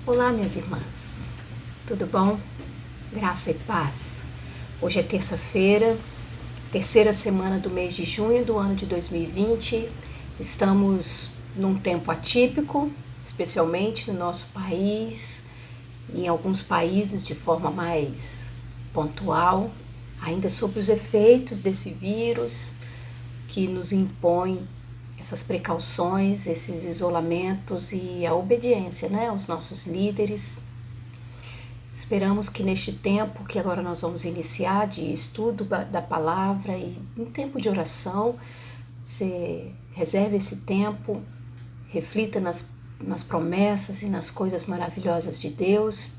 Olá, minhas irmãs, tudo bom? Graça e paz. Hoje é terça-feira, terceira semana do mês de junho do ano de 2020. Estamos num tempo atípico, especialmente no nosso país, e em alguns países de forma mais pontual, ainda sob os efeitos desse vírus que nos impõe essas precauções, esses isolamentos e a obediência, aos nossos líderes. Esperamos que neste tempo que agora nós vamos iniciar de estudo da palavra e um tempo de oração, você reserve esse tempo, reflita nas promessas e nas coisas maravilhosas de Deus,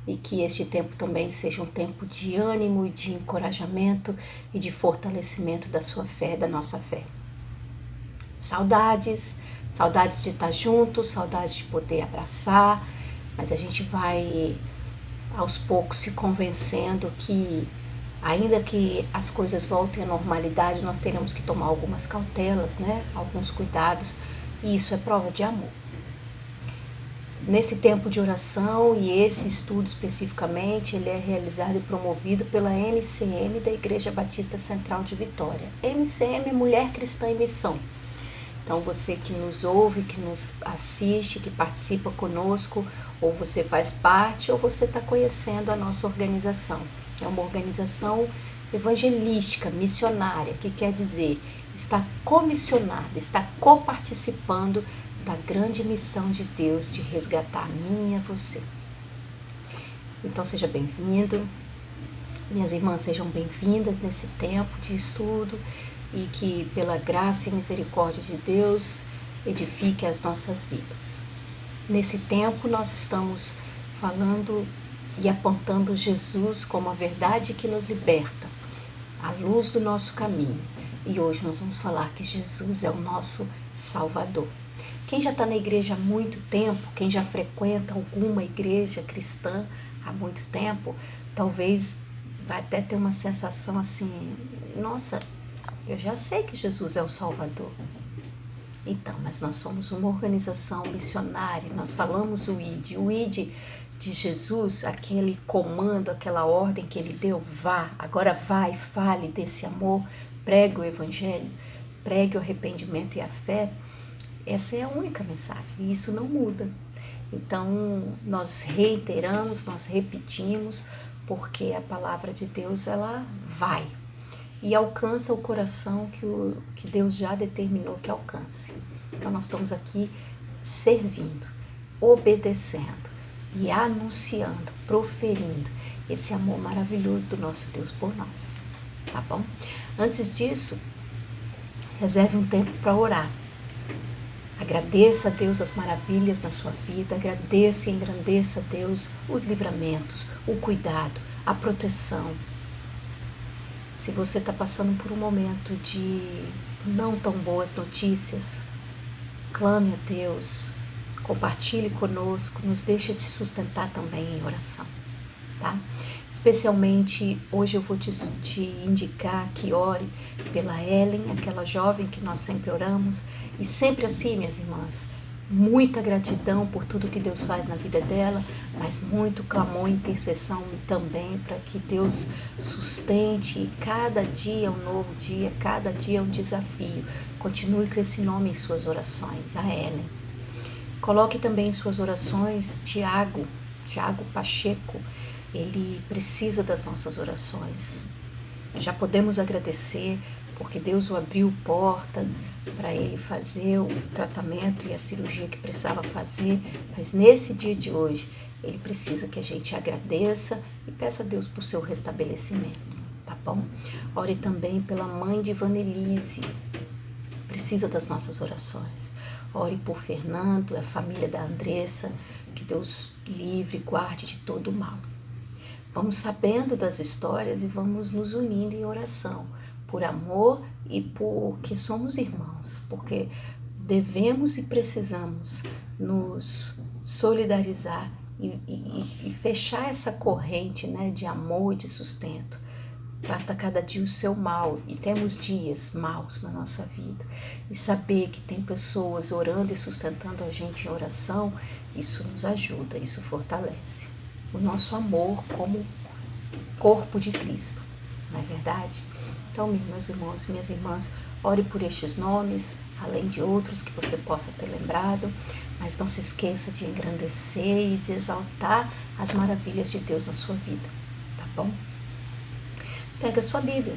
e que este tempo também seja um tempo de ânimo e de encorajamento e de fortalecimento da sua fé, da nossa fé. Saudades de estar juntos, saudades de poder abraçar, mas a gente vai aos poucos se convencendo que, ainda que as coisas voltem à normalidade, nós teremos que tomar algumas cautelas, alguns cuidados, e isso é prova de amor. Nesse tempo de oração, e esse estudo especificamente, ele é realizado e promovido pela MCM da Igreja Batista Central de Vitória. MCM é Mulher Cristã em Missão. Então, você que nos ouve, que nos assiste, que participa conosco, ou você faz parte, ou você está conhecendo a nossa organização. É uma organização evangelística, missionária, que quer dizer, está comissionada, está coparticipando da grande missão de Deus de resgatar a mim e a você. Então, seja bem-vindo. Minhas irmãs, sejam bem-vindas nesse tempo de estudo, e que pela graça e misericórdia de Deus edifique as nossas vidas. Nesse tempo nós estamos falando e apontando Jesus como a verdade que nos liberta, a luz do nosso caminho. E hoje nós vamos falar que Jesus é o nosso Salvador. Quem já está na igreja há muito tempo, quem já frequenta alguma igreja cristã há muito tempo, talvez vai até ter uma sensação assim, nossa, eu já sei que Jesus é o Salvador. Então, mas nós somos uma organização missionária, nós falamos o ID de Jesus, aquele comando, aquela ordem que ele deu, vá, agora vai, fale desse amor, pregue o evangelho, pregue o arrependimento e a fé. Essa é a única mensagem, e isso não muda. Então, nós reiteramos, nós repetimos, porque a palavra de Deus, ela vai e alcança o coração que Deus já determinou que alcance. Então nós estamos aqui servindo, obedecendo e anunciando, proferindo esse amor maravilhoso do nosso Deus por nós, tá bom? Antes disso, reserve um tempo para orar. Agradeça a Deus as maravilhas na sua vida, agradeça e engrandeça a Deus os livramentos, o cuidado, a proteção. Se você está passando por um momento de não tão boas notícias, clame a Deus, compartilhe conosco, nos deixe te sustentar também em oração, tá? Especialmente hoje eu vou te indicar que ore pela Ellen, aquela jovem que nós sempre oramos, e sempre assim, minhas irmãs, muita gratidão por tudo que Deus faz na vida dela, mas muito clamor e intercessão também para que Deus sustente, e cada dia é um novo dia, cada dia é um desafio. Continue com esse nome em suas orações, a Ellen. Coloque também em suas orações Tiago Pacheco, ele precisa das nossas orações. Já podemos agradecer porque Deus o abriu porta para ele fazer o tratamento e a cirurgia que precisava fazer, mas nesse dia de hoje ele precisa que a gente agradeça e peça a Deus por seu restabelecimento, tá bom? Ore também pela mãe de Vanelise, precisa das nossas orações. Ore por Fernando, a família da Andressa, que Deus livre e guarde de todo o mal. Vamos sabendo das histórias e vamos nos unindo em oração, por amor e porque somos irmãos, porque devemos e precisamos nos solidarizar e fechar essa corrente, de amor e de sustento, Basta cada dia o seu mal, e temos dias maus na nossa vida. E saber que tem pessoas orando e sustentando a gente em oração, isso nos ajuda, isso fortalece o nosso amor como corpo de Cristo, não é verdade? Então, meus irmãos, minhas irmãs, ore por estes nomes, além de outros que você possa ter lembrado, mas não se esqueça de engrandecer e de exaltar as maravilhas de Deus na sua vida, tá bom? Pega a sua Bíblia,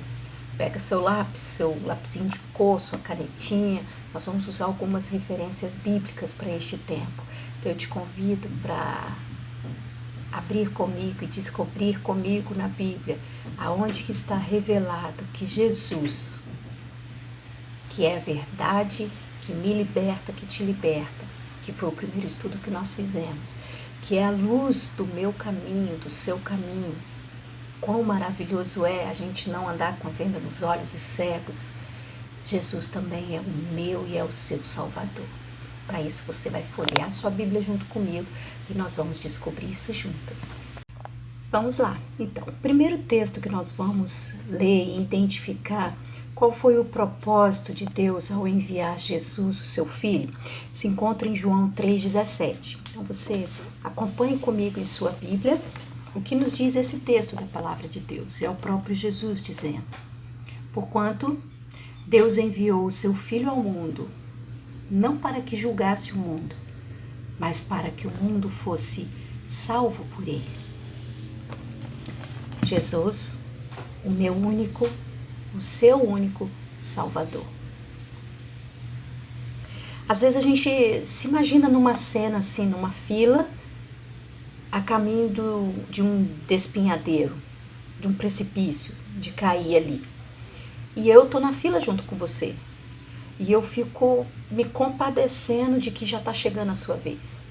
pega seu lápis, seu lapisinho de cor, sua canetinha. Nós vamos usar algumas referências bíblicas para este tempo. Então eu te convido para abrir comigo e descobrir comigo na Bíblia aonde que está revelado que Jesus, que é a verdade, que me liberta, que te liberta, que foi o primeiro estudo que nós fizemos, que é a luz do meu caminho, do seu caminho. Quão maravilhoso é a gente não andar com a venda nos olhos e cegos. Jesus também é o meu e é o seu Salvador. Para isso você vai folhear sua Bíblia junto comigo e nós vamos descobrir isso juntas. Vamos lá. Então, o primeiro texto que nós vamos ler e identificar qual foi o propósito de Deus ao enviar Jesus, o seu Filho, se encontra em João 3,17. Então você acompanhe comigo em sua Bíblia. O que nos diz esse texto da palavra de Deus? É o próprio Jesus dizendo: porquanto Deus enviou o seu Filho ao mundo, não para que julgasse o mundo, mas para que o mundo fosse salvo por ele. Jesus, o meu único, o seu único Salvador. Às vezes a gente se imagina numa cena assim, numa fila, a caminho de um despinhadeiro, de um precipício, de cair ali. E eu tô na fila junto com você. E eu fico me compadecendo de que já tá chegando a sua vez.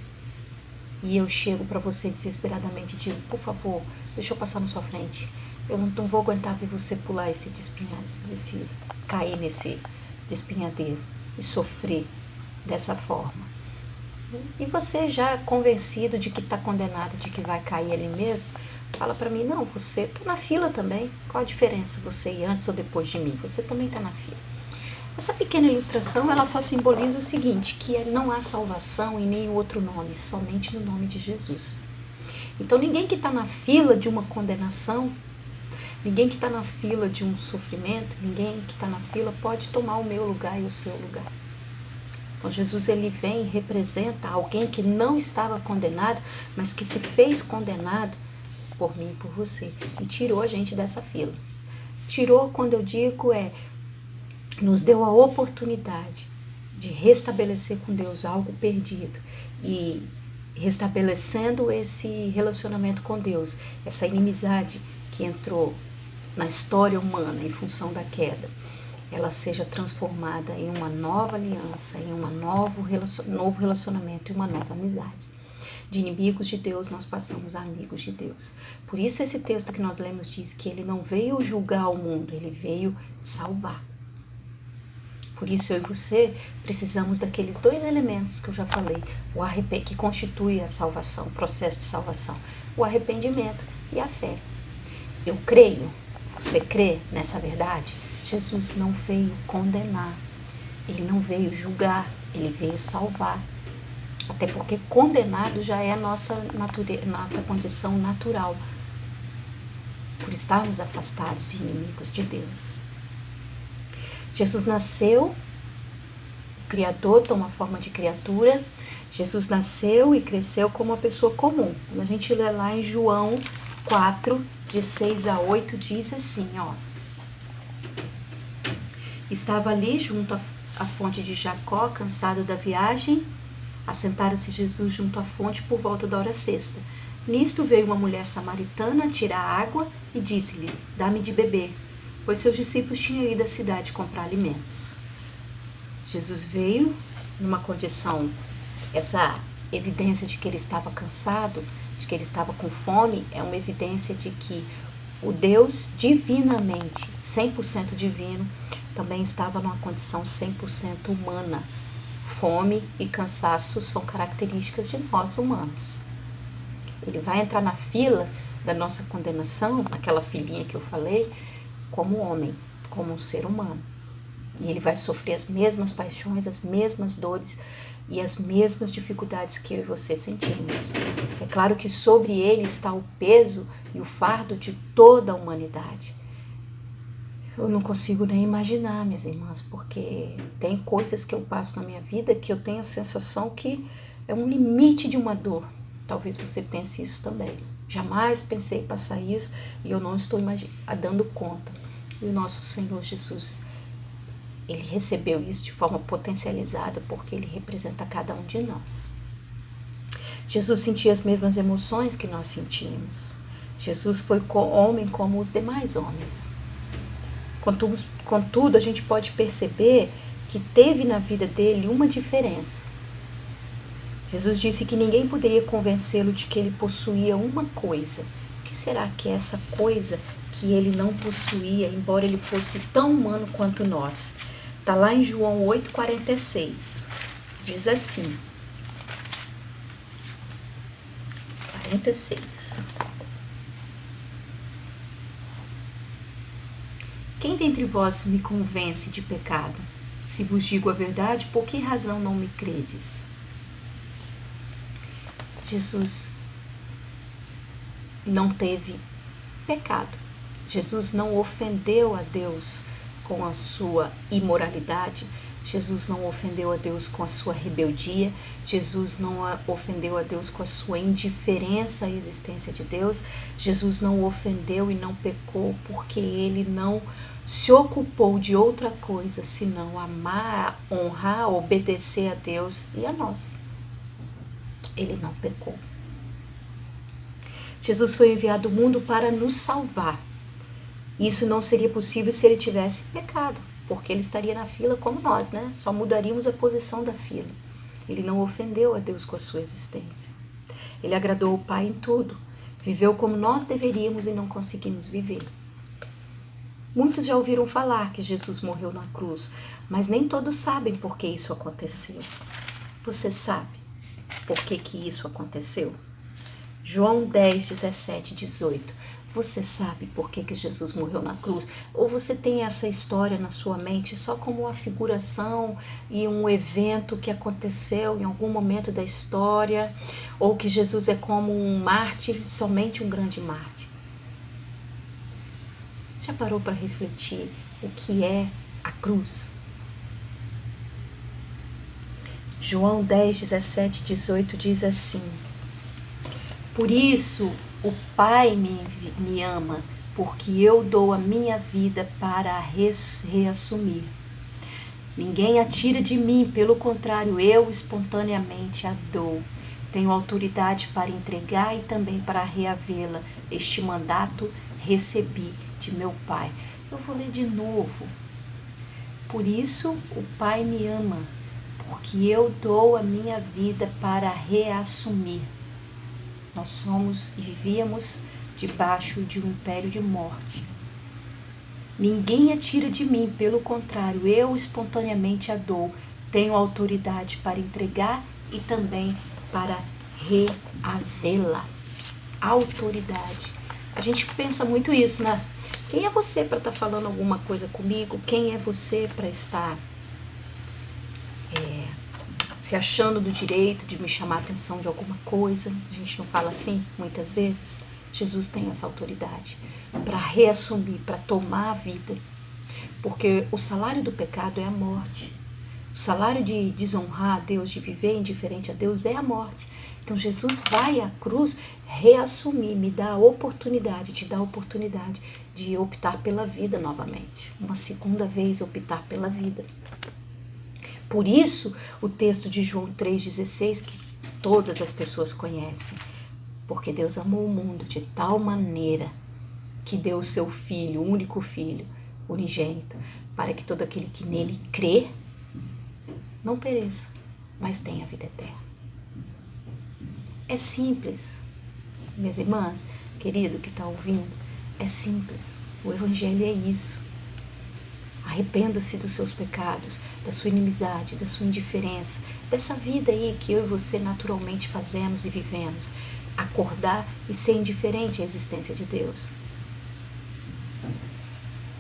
E eu chego para você desesperadamente e digo: por favor, deixa eu passar na sua frente. Eu não vou aguentar ver você pular cair nesse despinhadeiro e sofrer dessa forma. E você já convencido de que está condenado, de que vai cair ali mesmo, fala para mim: não, você está na fila também. Qual a diferença você ir antes ou depois de mim? Você também está na fila. Essa pequena ilustração, ela só simboliza o seguinte, que não há salvação em nenhum outro nome, somente no nome de Jesus. Então ninguém que está na fila de uma condenação, ninguém que está na fila de um sofrimento, ninguém que está na fila pode tomar o meu lugar e o seu lugar. Então Jesus, ele vem e representa alguém que não estava condenado, mas que se fez condenado por mim e por você, e tirou a gente dessa fila. Tirou, quando eu digo, nos deu a oportunidade de restabelecer com Deus algo perdido, e restabelecendo esse relacionamento com Deus, essa inimizade que entrou na história humana em função da queda, ela seja transformada em uma nova aliança, em um novo relacionamento e uma nova amizade. De inimigos de Deus, nós passamos a amigos de Deus. Por isso esse texto que nós lemos diz que ele não veio julgar o mundo, ele veio salvar. Por isso eu e você precisamos daqueles dois elementos que eu já falei, que constitui a salvação, o processo de salvação, o arrependimento e a fé. Eu creio, você crê nessa verdade? Jesus não veio condenar, ele não veio julgar, ele veio salvar. Até porque condenado já é a nossa condição natural, por estarmos afastados e inimigos de Deus. Jesus nasceu, o Criador toma forma de criatura. Jesus nasceu e cresceu como uma pessoa comum. Quando a gente lê lá em João 4, de 6 a 8, diz assim, estava ali junto à fonte de Jacó, cansado da viagem. Assentara-se Jesus junto à fonte por volta da hora sexta. Nisto veio uma mulher samaritana tirar água e disse-lhe: dá-me de beber, pois seus discípulos tinham ido à cidade comprar alimentos. Jesus veio numa condição, essa evidência de que ele estava cansado, de que ele estava com fome, é uma evidência de que o Deus divinamente, 100% divino, também estava numa condição 100% humana. Fome e cansaço são características de nós humanos. Ele vai entrar na fila da nossa condenação, naquela filinha que eu falei, como homem, como um ser humano. E ele vai sofrer as mesmas paixões, as mesmas dores e as mesmas dificuldades que eu e você sentimos. É claro que sobre ele está o peso e o fardo de toda a humanidade. Eu não consigo nem imaginar, minhas irmãs, porque tem coisas que eu passo na minha vida que eu tenho a sensação que é um limite de uma dor. Talvez você pense isso também. Jamais pensei em passar isso e eu não estou dando conta. E o nosso Senhor Jesus, ele recebeu isso de forma potencializada porque ele representa cada um de nós. Jesus sentia as mesmas emoções que nós sentimos. Jesus foi homem como os demais homens. Contudo, a gente pode perceber que teve na vida dele uma diferença. Jesus disse que ninguém poderia convencê-lo de que ele possuía uma coisa. O que será que é essa coisa que ele não possuía, embora ele fosse tão humano quanto nós? Está lá em João 8,46. Diz assim. 46. Quem dentre vós me convence de pecado? Se vos digo a verdade, por que razão não me credes? Jesus não teve pecado. Jesus não ofendeu a Deus com a sua imoralidade. Jesus não ofendeu a Deus com a sua rebeldia. Jesus não ofendeu a Deus com a sua indiferença à existência de Deus. Jesus não ofendeu e não pecou porque ele não se ocupou de outra coisa senão amar, honrar, obedecer a Deus e a nós. Ele não pecou. Jesus foi enviado ao mundo para nos salvar. Isso não seria possível se ele tivesse pecado, porque ele estaria na fila como nós, né? Só mudaríamos a posição da fila. Ele não ofendeu a Deus com a sua existência. Ele agradou o Pai em tudo. Viveu como nós deveríamos e não conseguimos viver. Muitos já ouviram falar que Jesus morreu na cruz, mas nem todos sabem por que isso aconteceu. Você sabe por que isso aconteceu? João 10, 17, 18. Você sabe por que Jesus morreu na cruz? Ou você tem essa história na sua mente só como uma figuração e um evento que aconteceu em algum momento da história? Ou que Jesus é como um mártir, somente um grande mártir? Já parou para refletir o que é a cruz? João 10, 17, 18 diz assim: por isso o Pai me ama, porque eu dou a minha vida para a reassumir. Ninguém a tira de mim, pelo contrário, eu espontaneamente a dou. Tenho autoridade para entregar e também para reavê-la. Este mandato recebi de meu Pai. Eu vou ler de novo. Por isso o Pai me ama, porque eu dou a minha vida para reassumir. Nós somos e vivíamos debaixo de um império de morte. Ninguém a tira de mim, pelo contrário, eu espontaneamente a dou. Tenho autoridade para entregar e também para reavê-la. Autoridade. A gente pensa muito isso, né? Quem é você para estar falando alguma coisa comigo? Quem é você para estar se achando do direito de me chamar a atenção de alguma coisa? A gente não fala assim muitas vezes? Jesus tem essa autoridade para reassumir, para tomar a vida. Porque o salário do pecado é a morte. O salário de desonrar a Deus, de viver indiferente a Deus, é a morte. Então Jesus vai à cruz reassumir, me dá a oportunidade, te dá a oportunidade de optar pela vida novamente. Uma segunda vez optar pela vida. Por isso, o texto de João 3,16, que todas as pessoas conhecem. Porque Deus amou o mundo de tal maneira que deu o seu Filho, o único Filho, unigênito, para que todo aquele que nele crê não pereça, mas tenha vida eterna. É simples, minhas irmãs, querido que está ouvindo, é simples. O Evangelho é isso. Arrependa-se dos seus pecados, da sua inimizade, da sua indiferença, dessa vida aí que eu e você naturalmente fazemos e vivemos. Acordar e ser indiferente à existência de Deus.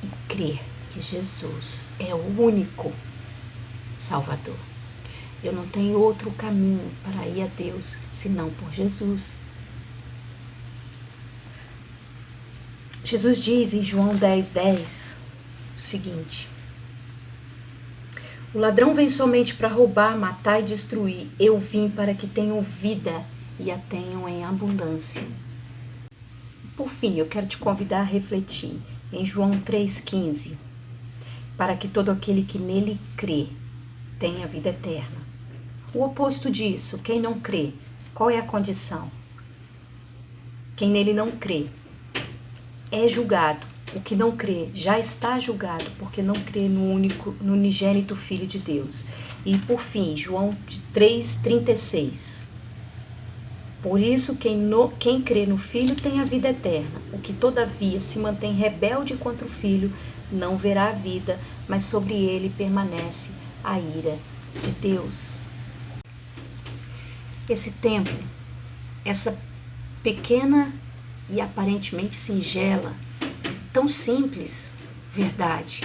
E crer que Jesus é o único Salvador. Eu não tenho outro caminho para ir a Deus senão por Jesus. Jesus diz em João 10:10 o seguinte: o ladrão vem somente para roubar, matar e destruir. Eu vim para que tenham vida e a tenham em abundância. Por fim, eu quero te convidar a refletir em João 3,15, para que todo aquele que nele crê tenha vida eterna. O oposto disso, quem não crê, qual é a condição? Quem nele não crê é julgado. O que não crê já está julgado, porque não crê no unigênito Filho de Deus. E por fim, João 3,36. Por isso, quem crê no Filho tem a vida eterna. O que todavia se mantém rebelde contra o Filho não verá a vida, mas sobre ele permanece a ira de Deus. Esse tempo, essa pequena e aparentemente singela, tão simples verdade,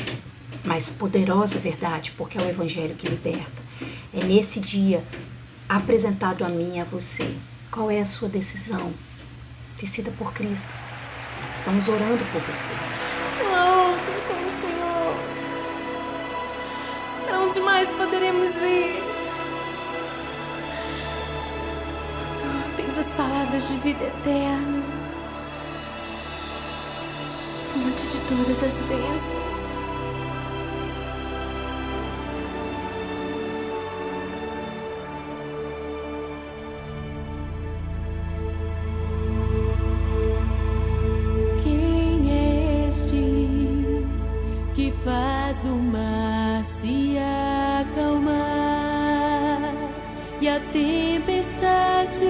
mas poderosa verdade, porque é o Evangelho que liberta. É nesse dia apresentado a mim e a você. Qual é a sua decisão? Decida por Cristo. Estamos orando por você. Não há outro como o Senhor. Para onde mais poderemos ir? Só Tu tens as palavras de vida eterna, fonte de todas as bênçãos. Quem é este que faz o mar se acalmar e a tempestade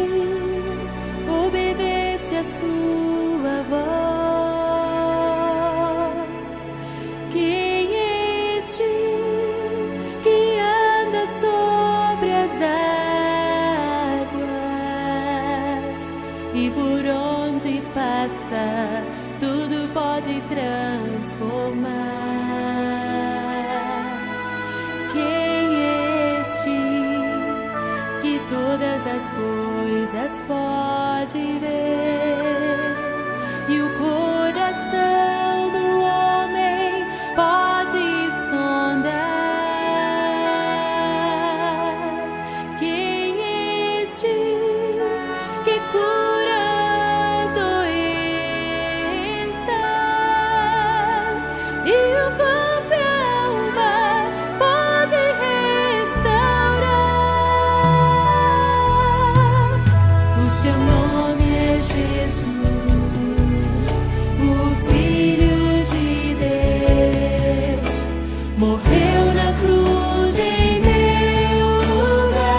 obedece a sua voz? Quem é este que anda sobre as águas e por onde passa tudo pode transformar? Quem é este que todas as coisas pode ver e o coração do homem pode sondar? Quem é este que cura as doenças e o corpo e a alma pode restaurar? O seu nome é Jesus, o Filho de Deus, morreu na cruz em meu lugar,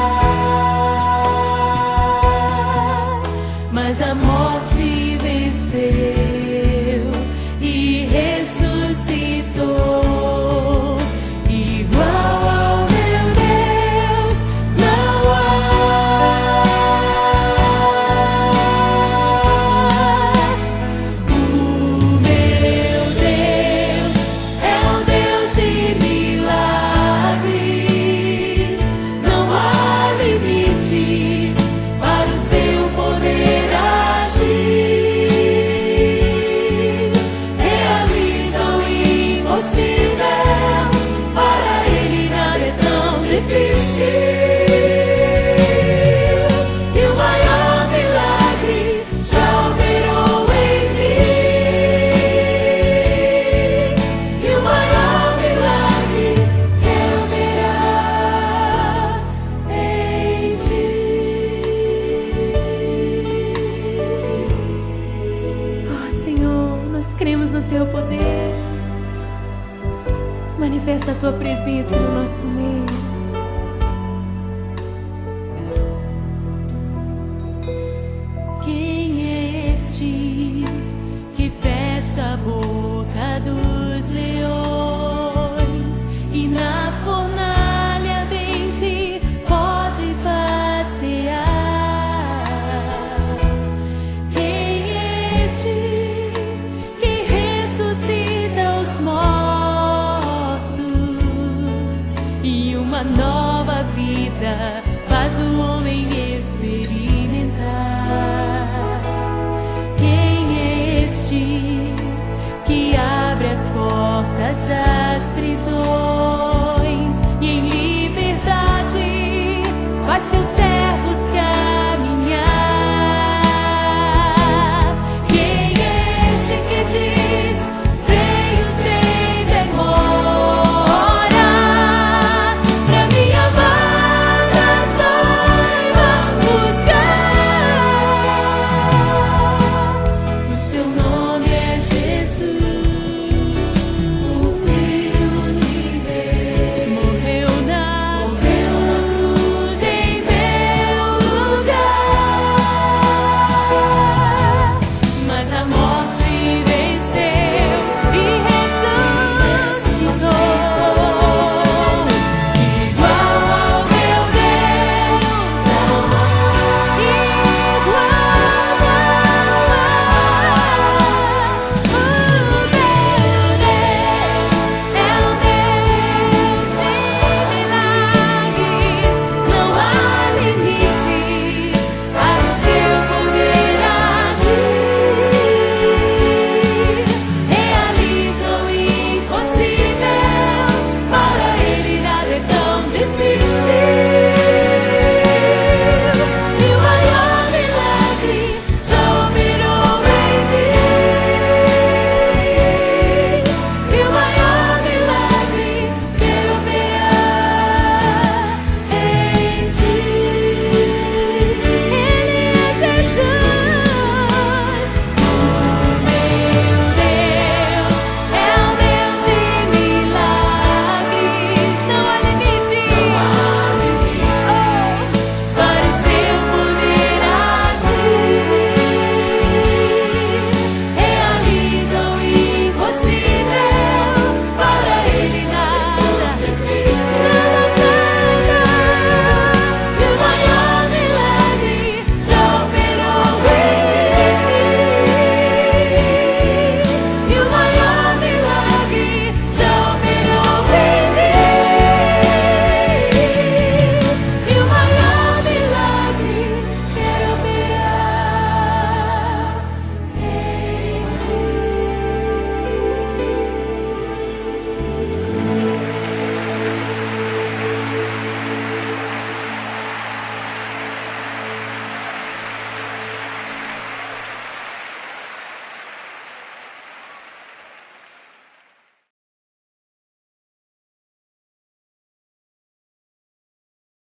mas a morte venceu e ressuscitou. Igual ao meu Deus não há. O meu Deus é um Deus de milagres. Não há limites para o seu poder agir. Realiza o impossível, para ele nada é tão difícil. E o maior milagre já operou em mim. E o maior milagre quer operar em ti. Oh, Senhor, nós cremos no Teu poder. Manifesta a Tua presença no nosso meio. Quem é este que fecha a boca dos leões e na fornalha ardente pode passear? Quem é este que ressuscita os mortos vida, faz o homem